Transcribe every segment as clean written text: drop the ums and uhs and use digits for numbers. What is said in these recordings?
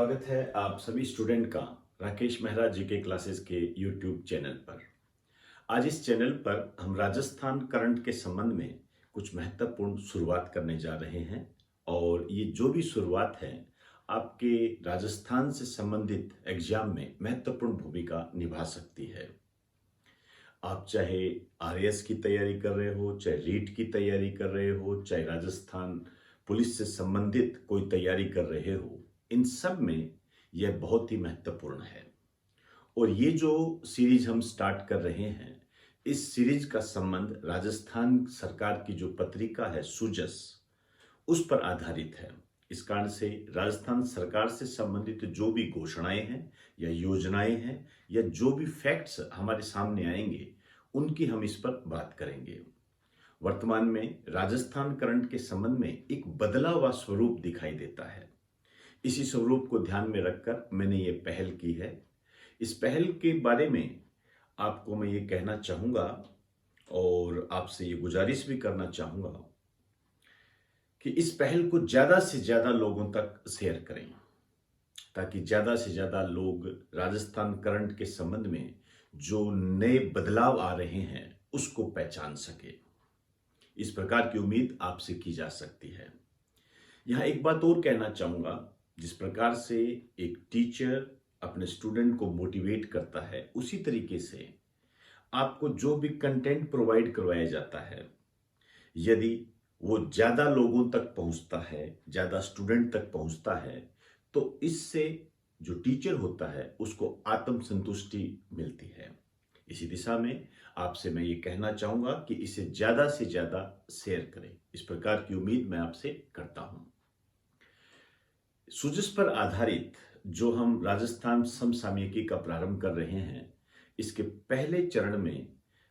स्वागत है आप सभी स्टूडेंट का राकेश मेहरा जी के क्लासेस के यूट्यूब चैनल पर। आज इस चैनल पर हम राजस्थान करंट के संबंध में कुछ महत्वपूर्ण शुरुआत करने जा रहे हैं और ये जो भी शुरुआत है आपके राजस्थान से संबंधित एग्जाम में महत्वपूर्ण भूमिका निभा सकती है। आप चाहे आरएएस की तैयारी कर रहे हो, चाहे रीट की तैयारी कर रहे हो, चाहे राजस्थान पुलिस से संबंधित कोई तैयारी कर रहे हो, इन सब में यह बहुत ही महत्वपूर्ण है। और ये जो सीरीज हम स्टार्ट कर रहे हैं, इस सीरीज का संबंध राजस्थान सरकार की जो पत्रिका है सुजस, उस पर आधारित है। इस कारण से राजस्थान सरकार से संबंधित जो भी घोषणाएं हैं या योजनाएं हैं या जो भी फैक्ट्स हमारे सामने आएंगे, उनकी हम इस पर बात करेंगे। वर्तमान में राजस्थान करंट के संबंध में एक बदला हुआ स्वरूप दिखाई देता है। इसी स्वरूप को ध्यान में रखकर मैंने ये पहल की है। इस पहल के बारे में आपको मैं ये कहना चाहूँगा और आपसे ये गुजारिश भी करना चाहूँगा कि इस पहल को ज़्यादा से ज़्यादा लोगों तक शेयर करें, ताकि ज़्यादा से ज़्यादा लोग राजस्थान करंट के संबंध में जो नए बदलाव आ रहे हैं उसको पहचान सके। इस प्रकार की उम्मीद आपसे की जा सकती है। यहाँ एक बात और कहना चाहूँगा, जिस प्रकार से एक टीचर अपने स्टूडेंट को मोटिवेट करता है, उसी तरीके से आपको जो भी कंटेंट प्रोवाइड करवाया जाता है, यदि वो ज़्यादा लोगों तक पहुंचता है, ज़्यादा स्टूडेंट तक पहुंचता है, तो इससे जो टीचर होता है उसको आत्मसंतुष्टि मिलती है। इसी दिशा में आपसे मैं ये कहना चाहूँगा कि इसे ज़्यादा से ज़्यादा शेयर करें। इस प्रकार की उम्मीद मैं आपसे करता हूँ। सुजस पर आधारित जो हम राजस्थान समसामयिकी का प्रारंभ कर रहे हैं, इसके पहले चरण में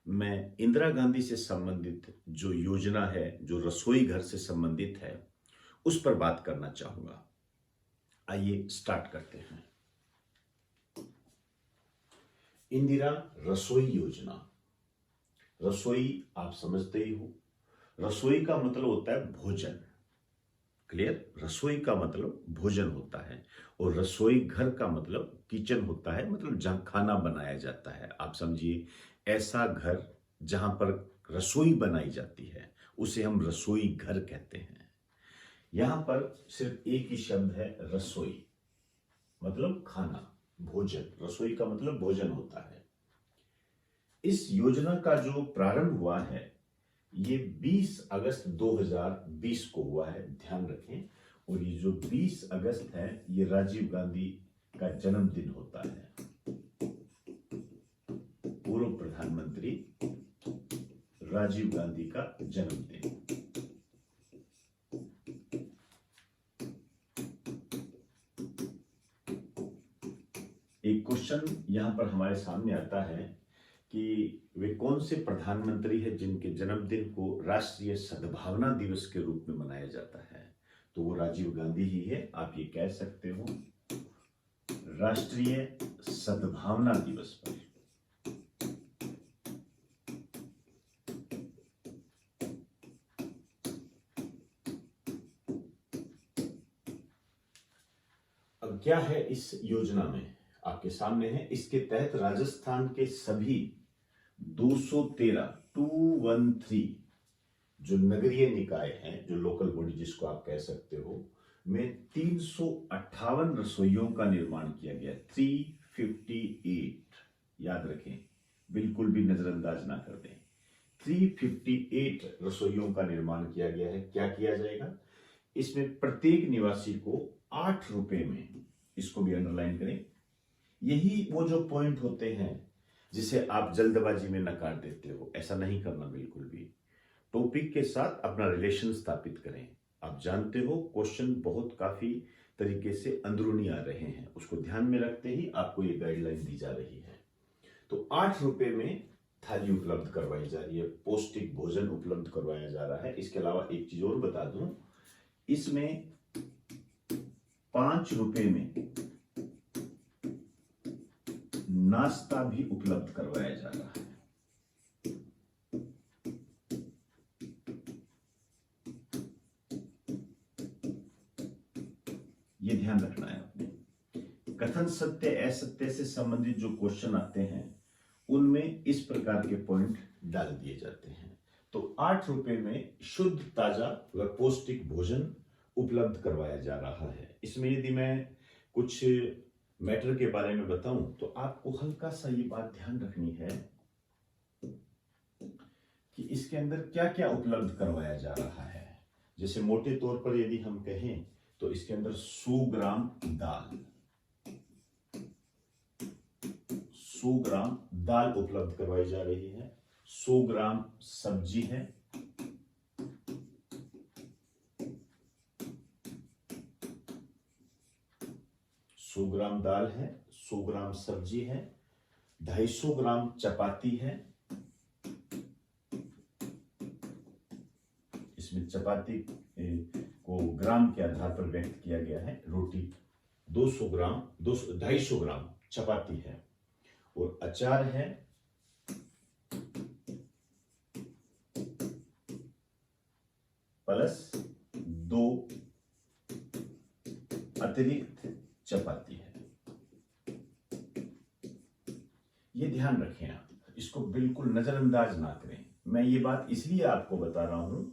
मैं इंदिरा गांधी से संबंधित जो योजना है, जो रसोई घर से संबंधित है, उस पर बात करना चाहूंगा। आइए स्टार्ट करते हैं। इंदिरा रसोई योजना। रसोई आप समझते ही हो, रसोई का मतलब होता है भोजन। क्लियर? रसोई का मतलब भोजन होता है और रसोई घर का मतलब किचन होता है, मतलब जहां खाना बनाया जाता है। आप समझिए, ऐसा घर जहां पर रसोई बनाई जाती है उसे हम रसोई घर कहते हैं। यहां पर सिर्फ एक ही शब्द है, रसोई, मतलब खाना, भोजन। रसोई का मतलब भोजन होता है। इस योजना का जो प्रारंभ हुआ है, ये 20 अगस्त 2020 को हुआ है, ध्यान रखें। और ये जो 20 अगस्त है, ये राजीव गांधी का जन्मदिन होता है। पूर्व प्रधानमंत्री राजीव गांधी का जन्मदिन। एक क्वेश्चन यहां पर हमारे सामने आता है कि वे कौन से प्रधानमंत्री हैं जिनके जन्मदिन को राष्ट्रीय सद्भावना दिवस के रूप में मनाया जाता है। तो वो राजीव गांधी ही है। आप ये कह सकते हो, राष्ट्रीय सद्भावना दिवस पर अब क्या है इस योजना में, आपके सामने है। इसके तहत राजस्थान के सभी 213 जो नगरीय निकाय हैं, जो लोकल बॉडी जिसको आप कह सकते हो, में 358 रसोइयों का निर्माण किया गया। 358, याद रखें, बिल्कुल भी नजरअंदाज ना कर दें। 358 रसोइयों का निर्माण किया गया है। क्या किया जाएगा इसमें? प्रत्येक निवासी को 8 रुपए में, इसको भी अंडरलाइन करें, यही वो जो पॉइंट होते हैं जिसे आप जल्दबाजी में नकार देते हो। ऐसा नहीं करना बिल्कुल भी। टॉपिक के साथ अपना रिलेशन स्थापित करें। आप जानते हो, क्वेश्चन बहुत काफी तरीके से अंदरूनी आ रहे हैं, उसको ध्यान में रखते ही आपको ये गाइडलाइन दी जा रही है। तो 8 रुपए में थाली उपलब्ध करवाई जा रही है, पौष्टिक भोजन उपलब्ध करवाया जा रहा है। इसके अलावा एक चीज और बता दूं, इसमें 5 रुपए में नाश्ता भी उपलब्ध करवाया जा रहा है। ये ध्यान रखना है आपने। कथन सत्य असत्य से संबंधित जो क्वेश्चन आते हैं उनमें इस प्रकार के पॉइंट डाल दिए जाते हैं। तो 8 रुपए में शुद्ध, ताजा व पौष्टिक भोजन उपलब्ध करवाया जा रहा है। इसमें यदि मैं कुछ मैटर के बारे में बताऊं तो आपको हल्का सा ये बात ध्यान रखनी है कि इसके अंदर क्या क्या उपलब्ध करवाया जा रहा है। जैसे मोटे तौर पर यदि हम कहें तो इसके अंदर 100 ग्राम दाल, 100 ग्राम दाल उपलब्ध करवाई जा रही है, 100 ग्राम सब्जी है, 100 ग्राम दाल है, 100 ग्राम सब्जी है, 250 ग्राम चपाती है। इसमें चपाती को ग्राम के आधार पर व्यक्त किया गया है। रोटी 250 ग्राम चपाती है और अचार है, प्लस 2 अतिरिक्त चपाती है। ये ध्यान रखें, आप इसको बिल्कुल नजरअंदाज ना करें। मैं ये बात इसलिए आपको बता रहा हूं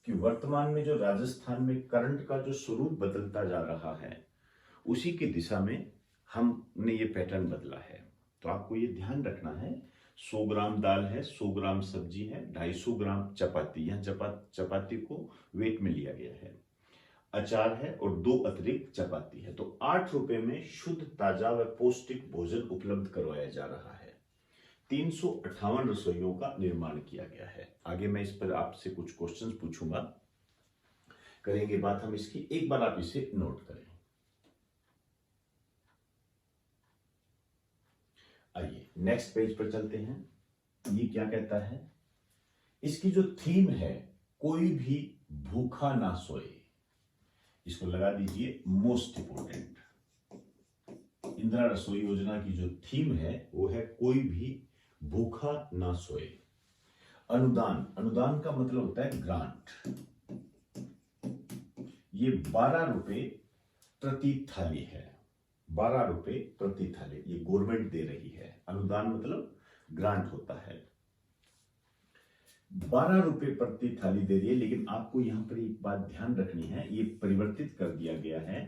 कि वर्तमान में जो राजस्थान में करंट का जो स्वरूप बदलता जा रहा है उसी की दिशा में हमने ये पैटर्न बदला है। तो आपको ये ध्यान रखना है, 100 ग्राम दाल है, 100 ग्राम सब्जी है, 250 ग्राम चपाती, यहाँ चपाती को वेट में लिया गया है, अचार है और 2 अतिरिक्त चपाती है। तो 8 रुपए में शुद्ध, ताजा व पौष्टिक भोजन उपलब्ध करवाया जा रहा है। 358 रसोइयों का निर्माण किया गया है। आगे मैं इस पर आपसे कुछ क्वेश्चंस पूछूंगा, करेंगे बात हम इसकी। एक बार आप इसे नोट करें। आइए नेक्स्ट पेज पर चलते हैं। ये क्या कहता है, इसकी जो थीम है, कोई भी भूखा ना सोए, इसको लगा दीजिए मोस्ट इंपोर्टेंट। इंदिरा रसोई योजना की जो थीम है वो है कोई भी भूखा ना सोए। अनुदान, अनुदान का मतलब होता है ग्रांट। ये 12 रुपए प्रति थाली है, 12 रुपए प्रति थाली ये गवर्नमेंट दे रही है। अनुदान मतलब ग्रांट होता है। 12 रुपए प्रति थाली दे रही है, लेकिन आपको यहां पर एक बात ध्यान रखनी है, ये परिवर्तित कर दिया गया है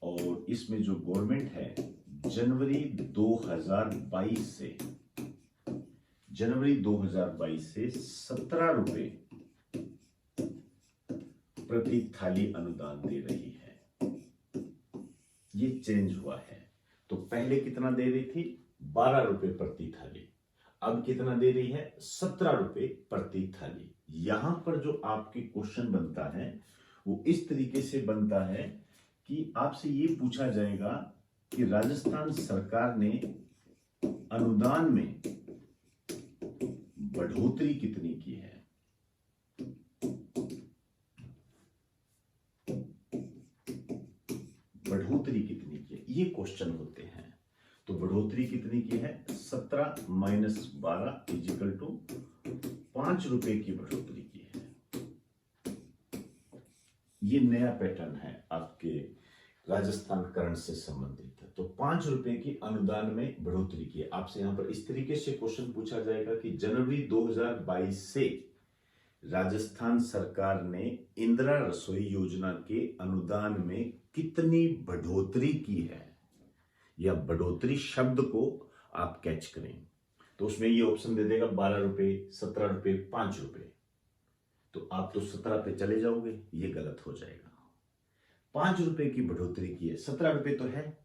और इसमें जो गवर्नमेंट है जनवरी 2022 से 17 रुपए प्रति थाली अनुदान दे रही है। ये चेंज हुआ है। तो पहले कितना दे रही थी, 12 रुपए प्रति थाली, अब कितना दे रही है, 17 रुपए प्रति थाली। यहां पर जो आपके क्वेश्चन बनता है वो इस तरीके से बनता है कि आपसे ये पूछा जाएगा कि राजस्थान सरकार ने अनुदान में बढ़ोतरी कितनी की है। बढ़ोतरी कितनी की है, ये क्वेश्चन होते हैं। तो बढ़ोतरी कितनी की है, 17 माइनस 12 इजिकल टू 5 रुपए की बढ़ोतरी की है। ये नया पैटर्न है आपके राजस्थान करंट से संबंधित। तो 5 रुपए की अनुदान में बढ़ोतरी की है। आपसे यहां पर इस तरीके से क्वेश्चन पूछा जाएगा कि जनवरी 2022 से राजस्थान सरकार ने इंदिरा रसोई योजना के अनुदान में कितनी बढ़ोतरी की है, या बढ़ोतरी शब्द को आप कैच करें। तो उसमें ये ऑप्शन दे देगा 12 रुपए, 17 रुपए, 5 रुपए। तो आप तो 17 पे चले जाओगे, ये गलत हो जाएगा। 5 रुपए की बढ़ोतरी की है, 17 रुपए तो है,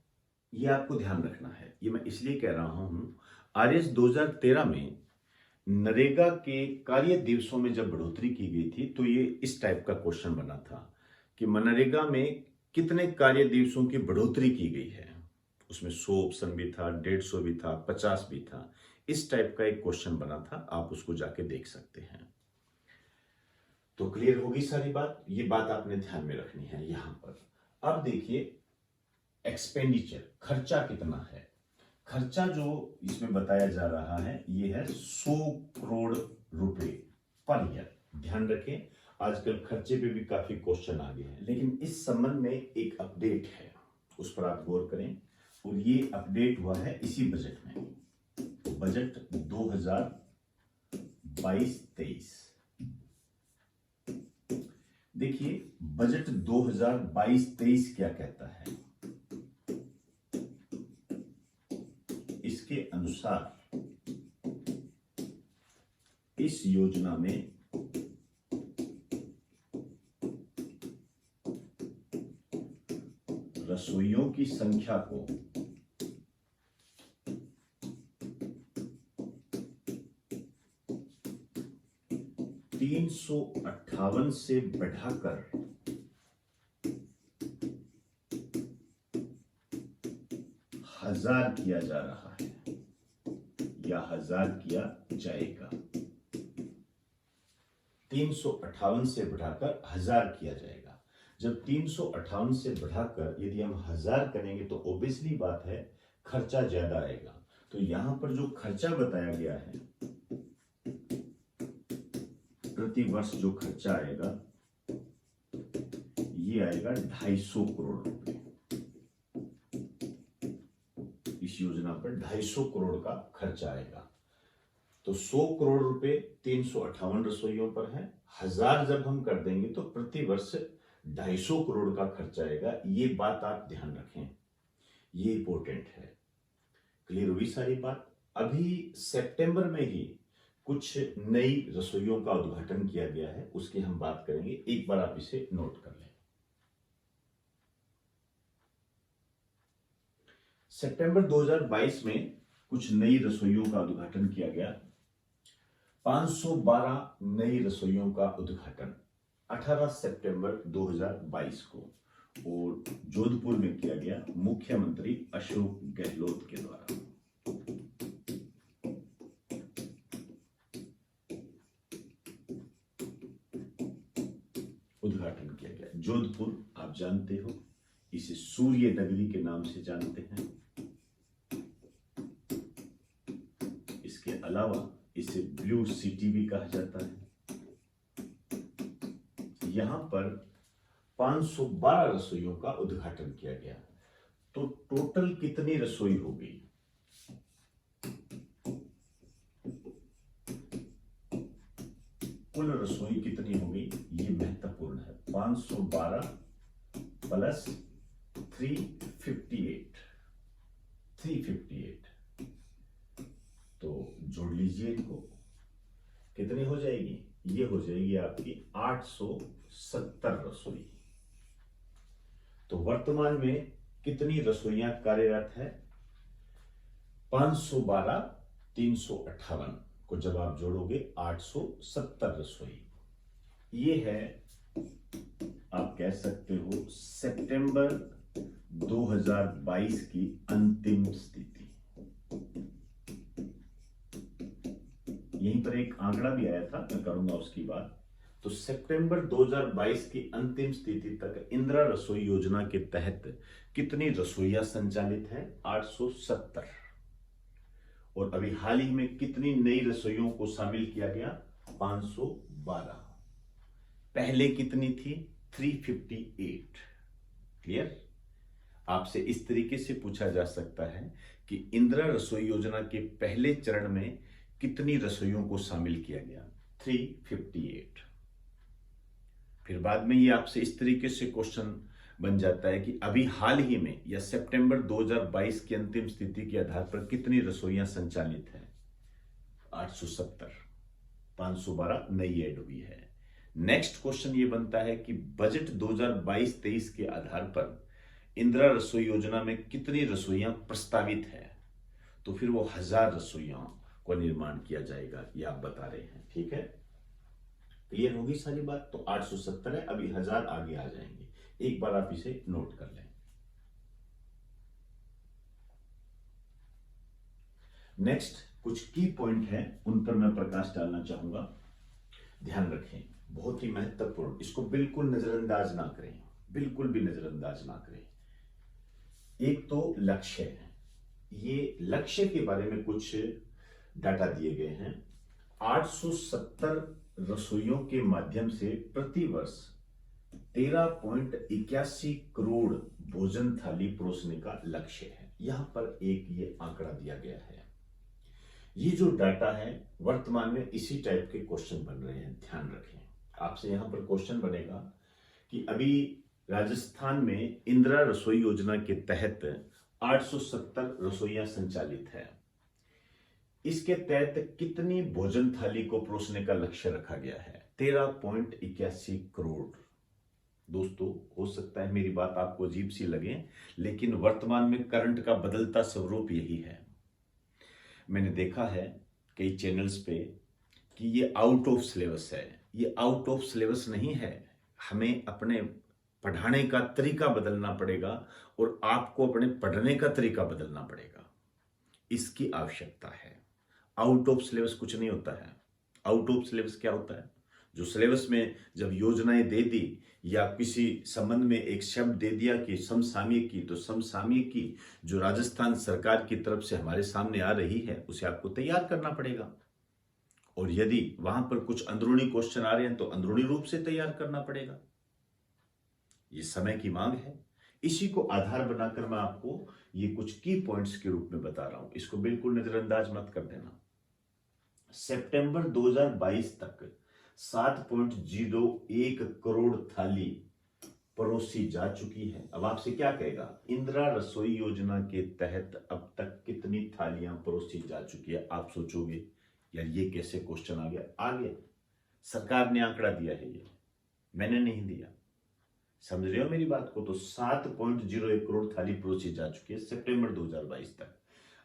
ये आपको ध्यान रखना है। ये मैं इसलिए कह रहा हूं, आरएस 2013 में नरेगा के कार्य दिवसों में जब बढ़ोतरी की गई थी तो ये इस टाइप का क्वेश्चन बना था कि मनरेगा में कितने कार्य दिवसों की बढ़ोतरी की गई है। उसमें 100 ऑप्शन भी था, 150 भी था, 50 भी था। इस टाइप का एक क्वेश्चन बना था, आप उसको जाके देख सकते हैं। तो क्लियर होगी सारी बात, ये बात आपने ध्यान में रखनी है यहां पर। अब देखिए एक्सपेंडिचर, खर्चा कितना है। खर्चा जो इसमें बताया जा रहा है ये है 100 करोड़ रुपए पर ईयर। ध्यान रखें, आजकल खर्चे पे भी काफी क्वेश्चन आ गए हैं, लेकिन इस संबंध में एक अपडेट है, उस पर आप गौर करें। और ये अपडेट हुआ है इसी बजट में, बजट 2022-23। देखिए बजट 2022-23 क्या कहता है। इसके अनुसार इस योजना में रसोइयों की संख्या को 358 से बढ़ाकर 1000 किया जा रहा है या 1000 किया जाएगा। 358 से बढ़ाकर 1000 किया जाएगा। जब 358 से बढ़ाकर यदि हम 1000 करेंगे तो ऑब्वियसली बात है खर्चा ज्यादा आएगा। तो यहां पर जो खर्चा बताया गया है, प्रति वर्ष जो खर्चा आएगा ये आएगा 250 करोड़ रुपए। इस योजना पर 250 करोड़ का खर्चा आएगा। तो 100 करोड़ रुपए 358 रसोइयों पर है। 1000 जब हम कर देंगे तो प्रति वर्ष 250 करोड़ का खर्चा आएगा। ये बात आप ध्यान रखें, ये इंपॉर्टेंट है। क्लियर हुई सारी बात। अभी सितंबर में ही कुछ नई रसोइयों का उद्घाटन किया गया है, उसकी हम बात करेंगे। एक बार आप इसे नोट कर लें। सितंबर 2022 में कुछ नई रसोइयों का उद्घाटन किया गया। 512 नई रसोइयों का उद्घाटन 18 सितंबर 2022 को और जोधपुर में किया गया मुख्यमंत्री अशोक गहलोत के द्वारा। उद्घाटन किया गया। जोधपुर आप जानते हो, इसे सूर्य नगरी के नाम से जानते हैं। इसके अलावा इसे ब्लू सिटी भी कहा जाता है। यहां पर 512 रसोइयों का उद्घाटन किया गया। तो टोटल कितनी रसोई हो गई? कुल रसोई कितनी हो गई, ये महत्वपूर्ण है। 512 प्लस 358 तो जोड़ लीजिए इनको, कितनी हो जाएगी? ये हो जाएगी आपकी 870 रसोई। तो वर्तमान में कितनी रसोइयां कार्यरत है? 512 358 को जब आप जोड़ोगे 870 रसोई। ये है, आप कह सकते हो, सितंबर 2022 की अंतिम स्थिति। यहीं पर एक आंकड़ा भी आया था, मैं करूंगा उसकी बात। तो सितंबर 2022 की अंतिम स्थिति तक इंदिरा रसोई योजना के तहत कितनी रसोइयां संचालित हैं? 870। और अभी हाल ही में कितनी नई रसोइयों को शामिल किया गया? 512। पहले कितनी थी? 358। क्लियर? आपसे इस तरीके से पूछा जा सकता है कि इंदिरा रसोई योजना के पहले चरण में कितनी रसोइयों को शामिल किया गया? 358। फिर बाद में ये आपसे इस तरीके से क्वेश्चन बन जाता है कि अभी हाल ही में या सितंबर 2022 की अंतिम स्थिति के आधार पर कितनी रसोइयां संचालित हैं? 870। 512 नई ऐड हुई है। नेक्स्ट क्वेश्चन ये बनता है कि बजट 2022-23 के आधार पर इंदिरा रसोई योजना में कितनी रसोइयां प्रस्तावित है? तो फिर वो 1000 रसोइयों को निर्माण किया जाएगा, ये आप बता रहे हैं। ठीक है, क्लियर होगी सारी बात। तो 870 है, अभी 1000 आगे आ जाएंगे। एक बार आप इसे नोट कर लें। नेक्स्ट कुछ की पॉइंट है, उन पर मैं प्रकाश डालना चाहूंगा। ध्यान रखें, बहुत ही महत्वपूर्ण, इसको बिल्कुल नजरअंदाज ना करें, बिल्कुल भी नजरअंदाज ना करें। एक तो लक्ष्य है, ये लक्ष्य के बारे में कुछ डाटा दिए गए हैं। 870 रसोइयों के माध्यम से प्रति वर्ष 13.81 करोड़ भोजन थाली परोसने का लक्ष्य है। यहां पर एक ये आंकड़ा दिया गया है। ये जो डाटा है वर्तमान में इसी टाइप के क्वेश्चन बन रहे हैं, ध्यान रखें। आपसे यहां पर क्वेश्चन बनेगा कि अभी राजस्थान में इंदिरा रसोई योजना के तहत 870 रसोइयां संचालित है। इसके तहत कितनी भोजन थाली को परोसने का लक्ष्य रखा गया है? 13.81 करोड़। दोस्तों, हो सकता है मेरी बात आपको अजीब सी लगे, लेकिन वर्तमान में करंट का बदलता स्वरूप यही है। मैंने देखा है कई चैनल्स पे कि ये आउट ऑफ सिलेबस है। ये आउट ऑफ सिलेबस नहीं है। हमें अपने पढ़ाने का तरीका बदलना पड़ेगा और आपको अपने पढ़ने का तरीका बदलना पड़ेगा, इसकी आवश्यकता है। आउट ऑफ सिलेबस कुछ नहीं होता है। आउट ऑफ सिलेबस क्या होता है? जो सिलेबस में जब योजनाएं दे दी या किसी संबंध में एक शब्द दे दिया कि समसामयिकी, तो समसामयिकी जो राजस्थान सरकार की तरफ से हमारे सामने आ रही है उसे आपको तैयार करना पड़ेगा। और यदि वहां पर कुछ अंदरूनी क्वेश्चन आ रहे हैं तो अंदरूनी रूप से तैयार करना पड़ेगा। ये समय की मांग है। इसी को आधार बनाकर मैं आपको ये कुछ की पॉइंट्स के रूप में बता रहा हूं। इसको बिल्कुल नजरअंदाज मत कर देना। सितंबर 2022 तक 7.01 करोड़ थाली परोसी जा चुकी है। अब आपसे क्या कहेगा, इंदिरा रसोई योजना के तहत अब तक कितनी थालियां परोसी जा चुकी है? आप सोचोगे यार ये कैसे क्वेश्चन आ गया? आ गया। सरकार ने आंकड़ा दिया है, ये मैंने नहीं दिया। समझ रहे हो मेरी बात को? तो 7.01 करोड़ थाली परोसी जा चुकी है सितंबर 2022 तक।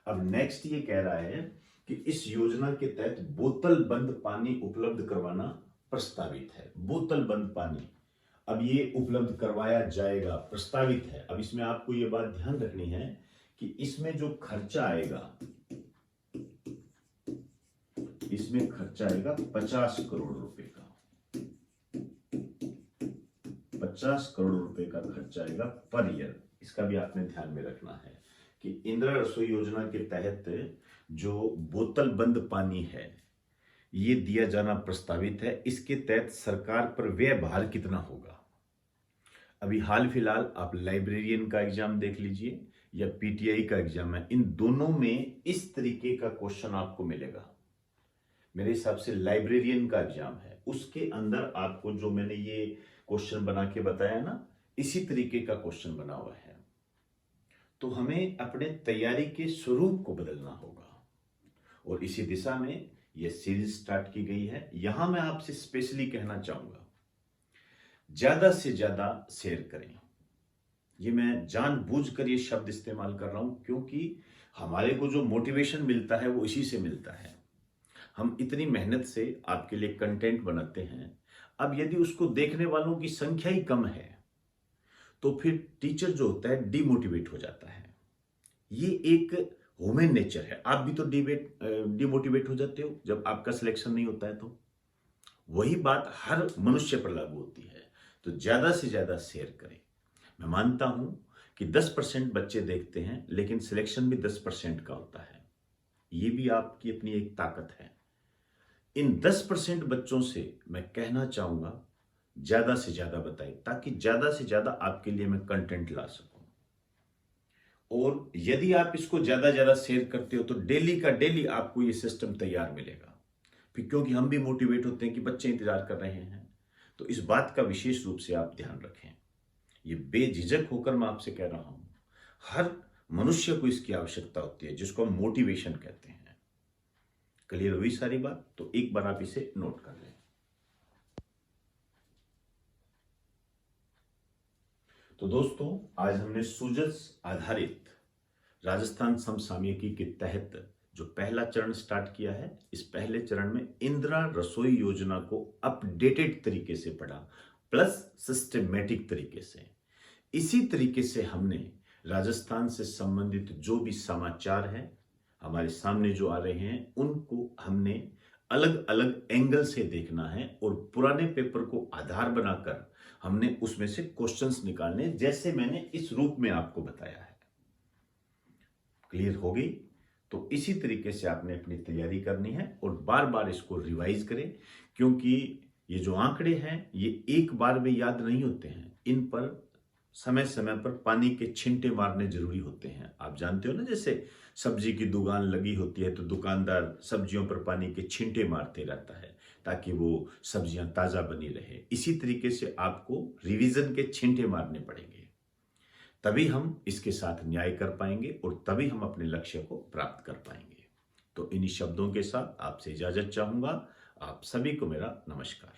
अब नेक्स्ट ये कह रहा है कि इस योजना के तहत बोतल बंद पानी उपलब्ध करवाना प्रस्तावित है। बोतल बंद पानी अब ये उपलब्ध करवाया जाएगा, प्रस्तावित है। अब इसमें आपको ये बात ध्यान रखनी है कि इसमें जो खर्चा आएगा, इसमें खर्चा आएगा 50 करोड़ रुपए का। 50 करोड़ रुपए का खर्चा आएगा पर ईयर। इसका भी आपने ध्यान में रखना है कि इंदिरा रसोई योजना के तहत जो बोतल बंद पानी है ये दिया जाना प्रस्तावित है। इसके तहत सरकार पर व्यय भार कितना होगा? अभी हाल फिलहाल आप लाइब्रेरियन का एग्जाम देख लीजिए या पीटीआई का एग्जाम है, इन दोनों में इस तरीके का क्वेश्चन आपको मिलेगा। मेरे हिसाब से लाइब्रेरियन का एग्जाम है, उसके अंदर आपको जो मैंने ये क्वेश्चन बना के बताया ना, इसी तरीके का क्वेश्चन बना हुआ है। तो हमें अपने तैयारी के स्वरूप को बदलना होगा और इसी दिशा में यह सीरीज स्टार्ट की गई है। यहां मैं आपसे स्पेशली कहना चाहूंगा, ज्यादा से ज्यादा शेयर करें। ये मैं जानबूझकर ये शब्द इस्तेमाल कर रहा हूं क्योंकि हमारे को जो मोटिवेशन मिलता है वो इसी से मिलता है। हम इतनी मेहनत से आपके लिए कंटेंट बनाते हैं। अब यदि उसको देखने वालों की संख्या ही कम है तो फिर टीचर जो होता है डिमोटिवेट हो जाता है। ये एक ह्यूमन नेचर है। आप भी तो डिमोटिवेट हो जाते हो जब आपका सिलेक्शन नहीं होता है। तो वही बात हर मनुष्य पर लागू होती है। तो ज्यादा से ज्यादा शेयर करें। मैं मानता हूं कि 10% बच्चे देखते हैं, लेकिन सिलेक्शन भी 10% का होता है। ये भी आपकी अपनी एक ताकत है। इन 10% बच्चों से मैं कहना चाहूंगा ज्यादा से ज्यादा बताएं, ताकि ज्यादा से ज्यादा आपके लिए मैं कंटेंट ला सकूं। और यदि आप इसको ज्यादा शेयर करते हो तो डेली का डेली आपको ये सिस्टम तैयार मिलेगा। फिर क्योंकि हम भी मोटिवेट होते हैं कि बच्चे इंतजार कर रहे हैं, तो इस बात का विशेष रूप से आप ध्यान रखें। ये बेझिझक होकर मैं आपसे कह रहा हूं, हर मनुष्य को इसकी आवश्यकता होती है, जिसको हम मोटिवेशन कहते हैं। क्लियर हुई सारी बात? तो एक बार आप इसे नोट कर लें। तो दोस्तों, आज हमने सूजस आधारित राजस्थान समसामयिकी के तहत जो पहला चरण स्टार्ट किया है, इस पहले चरण में इंदिरा रसोई योजना को अपडेटेड तरीके से पढ़ा, प्लस सिस्टमेटिक तरीके से। इसी तरीके से हमने राजस्थान से संबंधित जो भी समाचार हैं हमारे सामने जो आ रहे हैं, उनको हमने अलग अलग एंगल से देखना है और पुराने पेपर को आधार बनाकर हमने उसमें से क्वेश्चंस निकालने, जैसे मैंने इस रूप में आपको बताया है। क्लियर हो गई? तो इसी तरीके से आपने अपनी तैयारी करनी है और बार बार इसको रिवाइज करें, क्योंकि ये जो आंकड़े हैं ये एक बार में याद नहीं होते हैं। इन पर समय समय पर पानी के छींटे मारने जरूरी होते हैं। आप जानते हो ना, जैसे सब्जी की दुकान लगी होती है तो दुकानदार सब्जियों पर पानी के छींटे मारते रहता है ताकि वो सब्जियां ताज़ा बनी रहे। इसी तरीके से आपको रिवीजन के छींटे मारने पड़ेंगे, तभी हम इसके साथ न्याय कर पाएंगे और तभी हम अपने लक्ष्य को प्राप्त कर पाएंगे। तो इन्हीं शब्दों के साथ आपसे इजाजत चाहूंगा। आप सभी को मेरा नमस्कार।